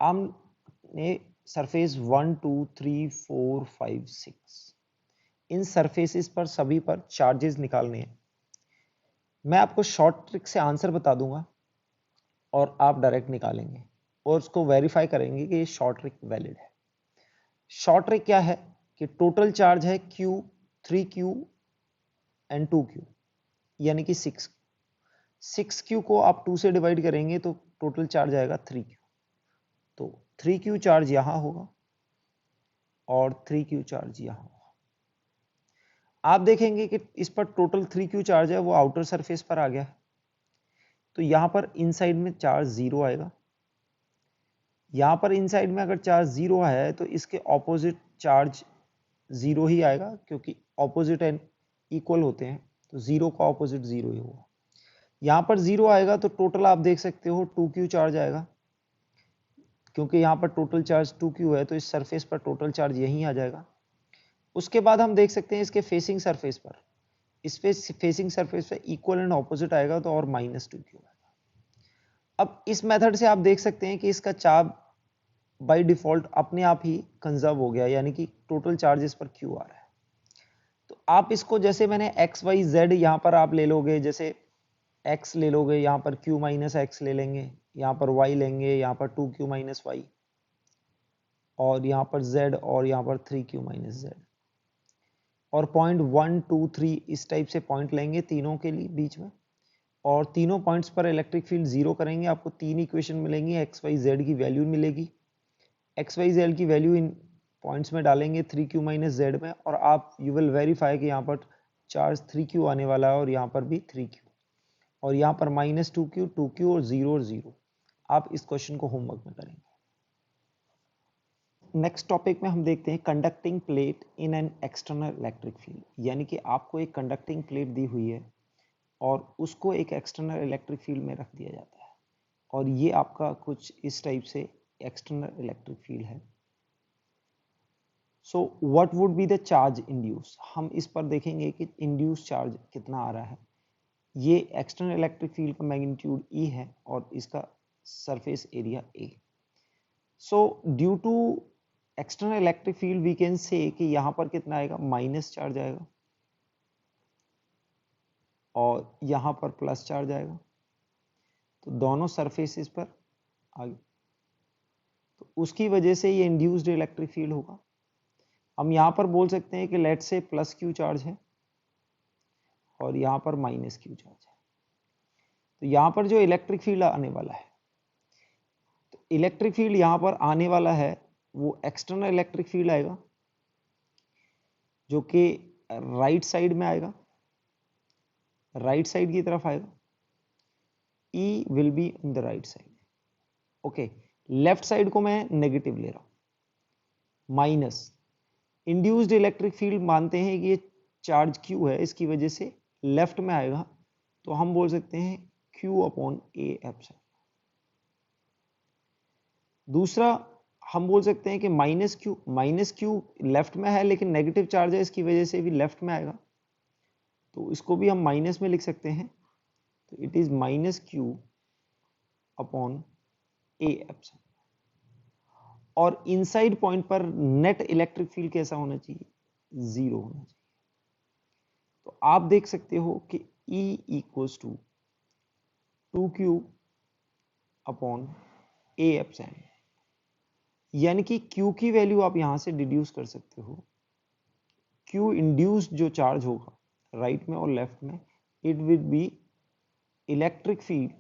हमने सरफेस 1 2 3 4 5 6 इन सरफेसेस पर सभी पर चार्जेस निकालने हैं। मैं आपको शॉर्ट ट्रिक से आंसर बता दूंगा और आप डायरेक्ट निकालेंगे और उसको वेरीफाई करेंगे कि ये शॉर्ट ट्रिक वैलिड है। शॉर्ट ट्रिक क्या है कि टोटल चार्ज है Q 3Q एंड 2Q यानी कि 6Q को आप 2 से डिवाइड करेंगे तो टोटल चार्ज आएगा 3Q। तो 3Q चार्ज यहां होगा और 3Q चार्ज यहां होगा। आप देखेंगे कि इस पर टोटल 3Q चार्ज है वो आउटर सरफेस पर आ गया है, तो यहां पर इनसाइड में चार्ज 0 आएगा। यहां पर इनसाइड में अगर चार्ज 0 आया है तो इसके ऑपोजिट चार्ज 0 ही आएगा, क्योंकि ऑपोजिट एंड इक्वल होते हैं, तो 0 का ऑपोजिट 0 ही होगा। यहां पर 0 आएगा तो टोटल आप देख सकते हो 2Q चार्ज आएगा, क्योंकि यहां पर टोटल चार्ज 2Q है तो इस सरफेस पर टोटल चार्ज यहीं आ जाएगा। उसके बाद हम देख सकते हैं इसके फेसिंग सरफेस पर, इस फेसिंग सरफेस पे इक्वल एंड ऑपोजिट आएगा तो और -2Q आएगा। अब इस मेथड से आप देख सकते हैं कि इसका चार्ज बाय डिफॉल्ट अपने आप ही कंजर्व हो गया, यानी कि टोटल चार्जेस पर Q आ रहा है। तो आप इसको जैसे मैंने x y z यहाँ पर आप ले लोगे, जैसे x ले लोगे, यहाँ पर Q माइनस x ले लेंगे, यहाँ पर y लेंगे, यहाँ पर 2Q माइनस y और यहाँ पर z और यहाँ पर 3Q माइनस z और पॉइंट 1 2 3 इस टाइप से पॉइंट लेंगे तीनों के लिए बीच में, और तीनों पॉइंट्स पर इलेक्ट्रिक फील्ड 0 करेंगे। आपको तीन इक्वेशन मिलेंगी, एक्स वाई जेड की वैल्यू मिलेगी, एक्स वाई जेड की वैल्यू इन पॉइंट्स में डालेंगे 3Q माइनस जेड में, और आप यू विल वेरीफाई कि यहाँ पर चार्ज 3Q आने वाला है और यहाँ पर भी 3Q, और यहाँ पर -2Q 2Q और 0 आप इस क्वेश्चन को होमवर्क में करेंगे। नेक्स्ट टॉपिक में हम देखते हैं conducting plate in an external electric field, यानी कि आपको एक कंडक्टिंग प्लेट दी हुई है और उसको एक एक्सटर्नल इलेक्ट्रिक फील्ड में रख दिया जाता है, और ये आपका कुछ इस टाइप से एक्सटर्नल इलेक्ट्रिक फील्ड है। So what would be the charge induce, हम इस पर देखेंगे कि इंड्यूस चार्ज कितना आ रहा है। ये एक्सटर्नल इलेक्ट्रिक फील्ड का मैग्नीट्यूड E है और इसका surface area A। So due to external electric field we can say कि यहां पर कितना आएगा, माइनस चार्ज आएगा और यहां पर प्लस चार्ज आएगा, तो दोनों सरफेसेस पर आगे, तो उसकी वजह से ये इंड्यूस्ड इलेक्ट्रिक फील्ड होगा। हम यहां पर बोल सकते हैं कि लेट से +Q चार्ज है और यहां पर -Q चार्ज है, तो यहां पर जो इलेक्ट्रिक फील्ड आने वाला है, तो इलेक्ट्रिक फील्ड यहां पर आने वाला है वो एक्सटर्नल इलेक्ट्रिक फील्ड आएगा जो कि राइट साइड में आएगा, राइट साइड की तरफ आएगा। E will be in the right side. Okay, left side को मैं नेगेटिव ले रहा हूं, माइनस इंड्यूस्ड इलेक्ट्रिक फील्ड मानते हैं कि ये चार्ज Q है, इसकी वजह से लेफ्ट में आएगा, तो हम बोल सकते हैं Q/A एप्सिलॉन। दूसरा हम बोल सकते हैं कि -Q लेफ्ट में है लेकिन नेगेटिव चार्ज है, इसकी वजह से भी लेफ्ट में आएगा, तो इसको भी हम माइनस में लिख सकते हैं, तो इट इज -Q/A एप्सिलॉन। और इनसाइड पॉइंट पर नेट इलेक्ट्रिक फील्ड कैसा होना चाहिए, 0 होना चाहिए। तो आप देख सकते हो कि E = 2Q/A एप्सिलॉन, यानी कि Q की वैल्यू आप यहां से डिड्यूस कर सकते हो। Q इंड्यूस्ड जो चार्ज होगा राइट में और लेफ्ट में, it will B electric field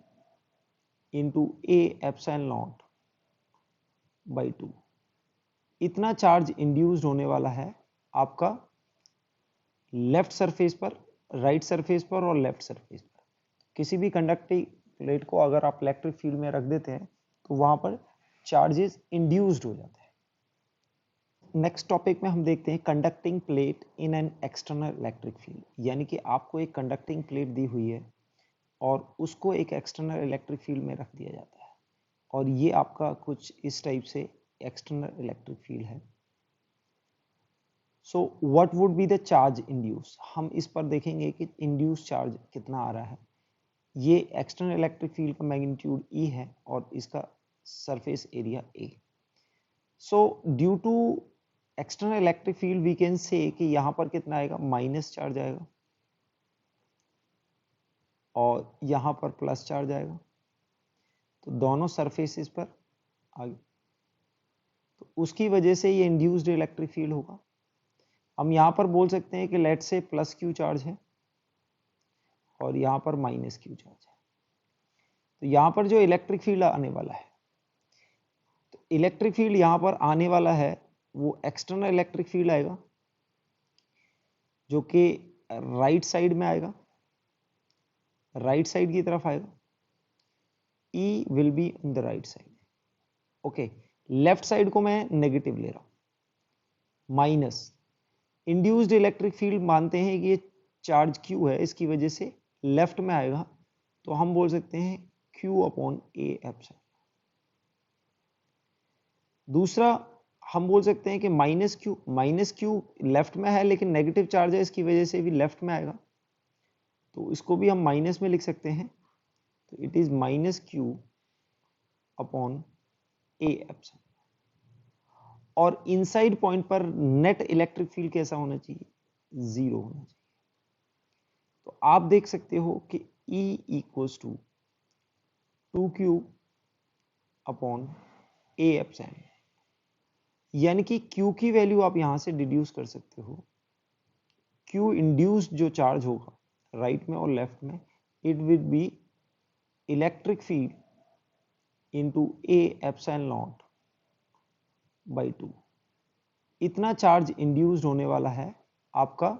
into A ε0 by 2। इतना चार्ज इंड्यूस्ड होने वाला है आपका लेफ्ट सरफेस पर, राइट सरफेस पर और लेफ्ट सरफेस पर। किसी भी कंडक्टिंग प्लेट को अगर आप इलेक्ट्रिक फील्ड में रख देते हैं तो वहां पर चार्जेस इंड्यूस्ड हो जाते हैं। नेक्स्ट टॉपिक में हम देखते हैं conducting plate in an external electric field, यानी कि आपको एक कंडक्टिंग प्लेट दी हुई है और उसको एक एक्सटर्नल इलेक्ट्रिक फील्ड में रख दिया जाता है, और ये आपका कुछ इस टाइप से एक्सटर्नल इलेक्ट्रिक फील्ड है। So what would be the charge induce, हम इस पर देखेंगे कि इंड्यूस चार्ज कितना आ रहा है। ये एक्सटर्नल इलेक्ट्रिक फील्ड का मैग्नीट्यूड E है और इसका surface area A. So due to external electric field we can say कि यहाँ पर कितना आएगा, माइनस चार्ज आएगा और यहाँ पर प्लस चार्ज आएगा, तो दोनों सरफेसेस पर आ गए, तो उसकी वजह से ये इंड्यूस्ड इलेक्ट्रिक फील्ड होगा। हम यहाँ पर बोल सकते हैं कि लेट से प्लस क्यू चार्ज है और यहाँ पर माइनस क्यू चार्ज है, तो यहाँ पर जो इलेक्ट्रिक फील्ड आने वाला है, तो इलेक्ट्रिक फील्ड यहाँ पर आने वाला है वो एक्सटर्नल इलेक्ट्रिक फील्ड आएगा जो कि राइट साइड में आएगा, राइट साइड की तरफ आएगा। E will be on the right side. Okay, left side को मैं नेगेटिव ले रहा हूं, माइनस इंड्यूस्ड इलेक्ट्रिक फील्ड मानते हैं कि ये चार्ज Q है, इसकी वजह से लेफ्ट में आएगा, तो हम बोल सकते हैं Q अपॉन A एप्सिलॉन। दूसरा हम बोल सकते हैं कि माइनस क्यू लेफ्ट में है लेकिन नेगेटिव चार्ज है, इसकी वजह से भी लेफ्ट में आएगा, तो इसको भी हम माइनस में लिख सकते हैं, तो it is minus Q upon A epsilon. और इनसाइड पॉइंट पर नेट इलेक्ट्रिक फील्ड कैसा होना चाहिए, 0 होना चाहिए। तो आप देख सकते हो कि E equals to 2Q upon A epsilon, यानी कि Q की वैल्यू आप यहां से डिड्यूस कर सकते हो। Q इंड्यूस्ड जो चार्ज होगा राइट में और लेफ्ट में, it will B electric field into A epsilon not by 2। इतना चार्ज इंड्यूस्ड होने वाला है आपका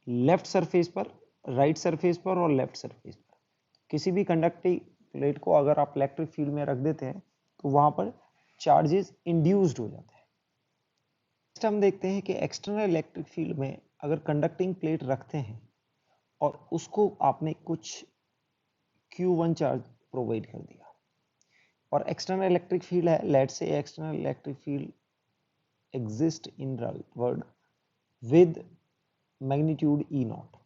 लेफ्ट सरफेस पर, राइट सरफेस पर और लेफ्ट सरफेस पर। किसी भी कंडक्टिंग प्लेट को अगर आप इलेक्ट्रिक फील्ड में रख देते हैं तो वहां पर चार्जेस इंड्यूस्ड हो जाते हैं। नेक्स्ट हम देखते हैं कि एक्सटर्नल इलेक्ट्रिक फील्ड में अगर कंडक्टिंग प्लेट रखते हैं और उसको आपने कुछ Q1 चार्ज प्रोवाइड कर दिया और एक्सटर्नल इलेक्ट्रिक फील्ड है, let's say external electric field exist in world with magnitude E naught।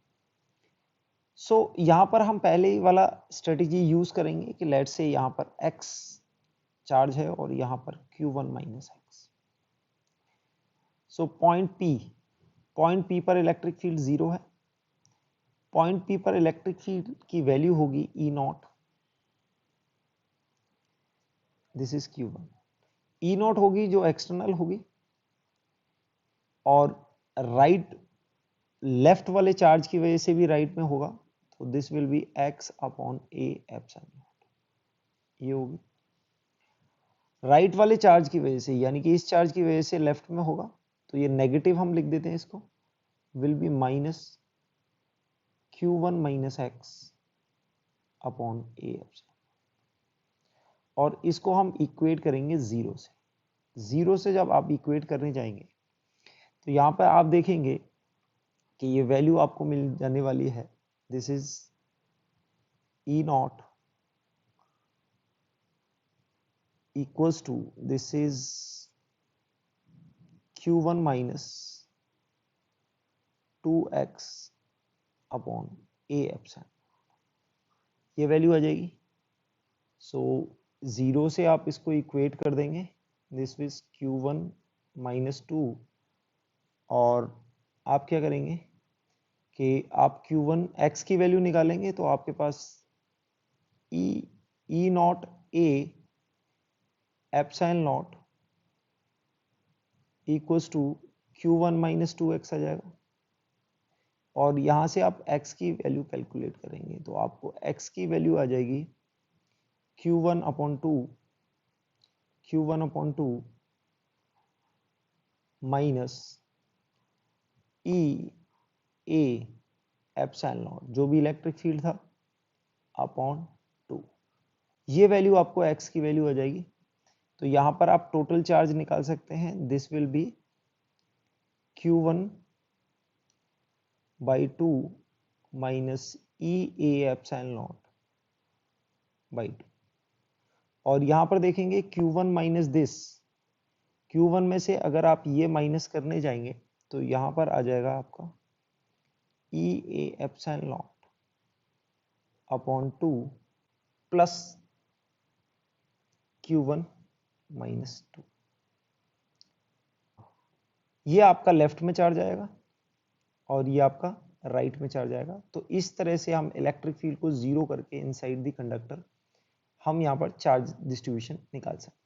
सो यहां पर हम पहले ही वाला स्ट्रेटेजी यूज करेंगे कि लेट से यहां पर x चार्ज है और यहां पर Q1 minus x. So point P पर इलेक्ट्रिक फील्ड 0 है, पॉइंट P पर इलेक्ट्रिक फील्ड की वैल्यू होगी E not, this is Q1। E not होगी जो एक्सटर्नल होगी और राइट लेफ्ट वाले चार्ज की वजह से भी राइट में होगा, तो this will B x upon A epsilon not, ये होगी। राइट वाले चार्ज की वजह से यानी कि इस चार्ज की वजह से लेफ्ट में होगा, तो ये नेगेटिव हम लिख देते हैं, इसको will be minus Q1 minus x upon A epsilon. और इसको हम इक्वेट करेंगे 0 से जब आप इक्वेट करने जाएंगे तो यहां पर आप देखेंगे कि ये वैल्यू आपको मिल जाने वाली है, this is E not equals to this is Q1 minus 2x upon A epsilon, ये वैल्यू आ जाएगी। सो 0 से आप इसको इक्वेट कर देंगे, दिस इज Q1 माइनस 2, और आप क्या करेंगे कि आप Q1 x की वैल्यू निकालेंगे तो आपके पास E not A epsilon not equals to Q1 minus 2x आ जाएगा। और यहां से आप x की वैल्यू कैलकुलेट करेंगे तो आपको x की वैल्यू आ जाएगी Q1 upon 2 minus E A epsilon not, जो भी इलेक्ट्रिक फील्ड था, अपॉन 2। ये वैल्यू आपको x की वैल्यू आ जाएगी। तो यहां पर आप टोटल चार्ज निकाल सकते हैं, this will B Q1 by 2 minus E A epsilon not by 2। और यहां पर देखेंगे Q1 माइनस दिस, Q1 में से अगर आप ये माइनस करने जाएंगे तो यहां पर आ जाएगा आपका E A epsilon not upon 2 plus Q1 minus 2। ये आपका लेफ्ट में चार्ज आएगा और ये आपका राइट में चार्ज आएगा। तो इस तरह से हम इलेक्ट्रिक फील्ड को जीरो करके इनसाइड द कंडक्टर हम यहाँ पर चार्ज डिस्ट्रीब्यूशन निकाल सकते हैं।